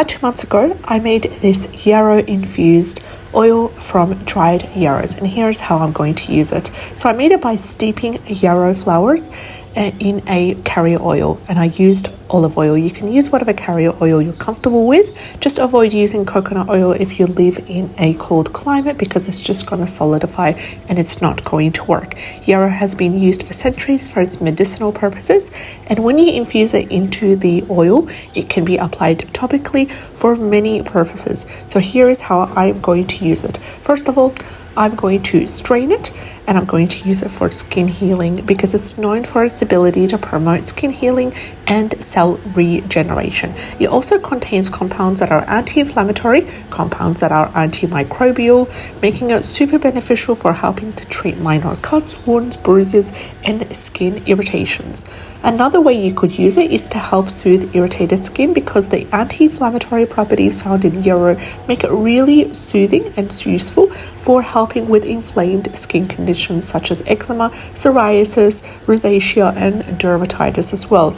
About 2 months ago, I made this yarrow infused oil from dried yarrows, and here's how I'm going to use it. So I made it by steeping yarrow flowers in a carrier oil, and I used olive oil. You can use whatever carrier oil you're comfortable with. Just avoid using coconut oil if you live in a cold climate, because it's just going to solidify and it's not going to work. Yarrow has been used for centuries for its medicinal purposes, and when you infuse it into the oil, it can be applied topically for many purposes. So here is how I'm going to use it. First of all, I'm going to strain it, and I'm going to use it for skin healing because it's known for its ability to promote skin healing and cell regeneration. It also contains compounds that are anti-inflammatory, compounds that are antimicrobial, making it super beneficial for helping to treat minor cuts, wounds, bruises, and skin irritations. Another way you could use it is to help soothe irritated skin, because the anti-inflammatory properties found in yarrow make it really soothing and useful for helping with inflamed skin conditions such as eczema, psoriasis, rosacea, and dermatitis as well.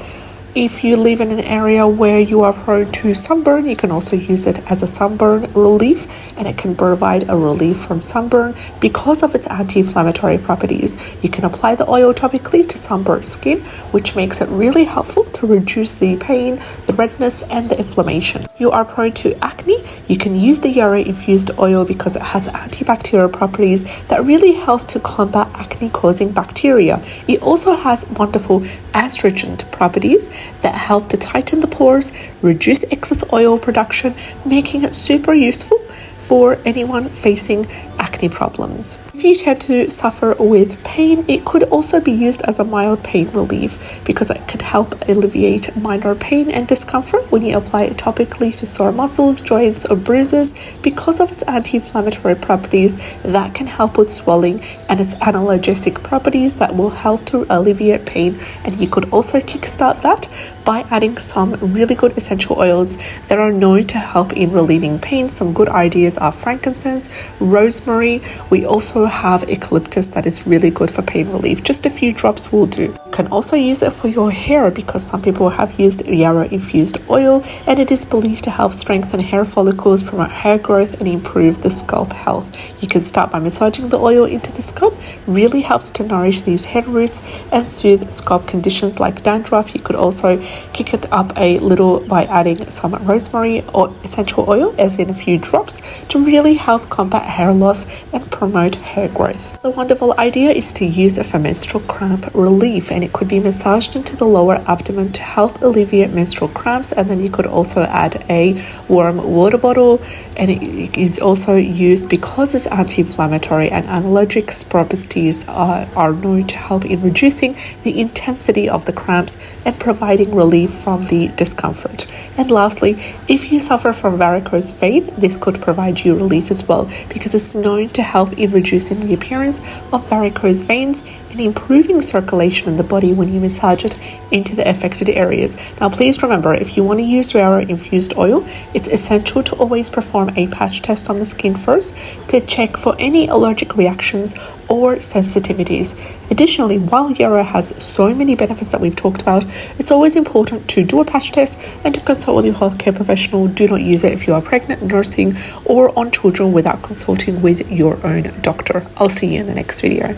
If you live in an area where you are prone to sunburn, you can also use it as a sunburn relief, and it can provide a relief from sunburn because of its anti-inflammatory properties. You can apply the oil topically to sunburnt skin, which makes it really helpful to reduce the pain, the redness, and the inflammation. You are prone to acne, you can use the yarrow infused oil because it has antibacterial properties that really help to combat acne causing bacteria. It also has wonderful astringent properties that help to tighten the pores, reduce excess oil production, making it super useful for anyone facing acne problems. If you tend to suffer with pain, it could also be used as a mild pain relief because it could help alleviate minor pain and discomfort when you apply it topically to sore muscles, joints, or bruises. Because of its anti-inflammatory properties, that can help with swelling, and its analgesic properties that will help to alleviate pain. And you could also kickstart that by adding some really good essential oils that are known to help in relieving pain. Some good ideas are frankincense, rosemary. We also have eucalyptus that is really good for pain relief. Just a few drops will do. You can also use it for your hair because some people have used yarrow infused oil, and it is believed to help strengthen hair follicles, promote hair growth, and improve the scalp health. You can start by massaging the oil into the scalp. Really helps to nourish these hair roots and soothe scalp conditions like dandruff. You could also kick it up a little by adding some rosemary or essential oil, as in a few drops, to really help combat hair loss and promote hair growth. The wonderful idea is to use it for menstrual cramp relief, and it could be massaged into the lower abdomen to help alleviate menstrual cramps. And then you could also add a warm water bottle, and it is also used because its anti-inflammatory and analgesic properties are known to help in reducing the intensity of the cramps and providing relief from the discomfort. And lastly, if you suffer from varicose vein, this could provide you relief as well, because it's known to help in reducing the appearance of varicose veins and improving circulation in the body when you massage it into the affected areas. Now please remember, if you want to use yarrow infused oil, it's essential to always perform a patch test on the skin first to check for any allergic reactions or sensitivities. Additionally, while yarrow has so many benefits that we've talked about, it's always important to do a patch test and to consult with your healthcare professional. Do not use it if you are pregnant, nursing, or on children without consulting with your own doctor. I'll see you in the next video.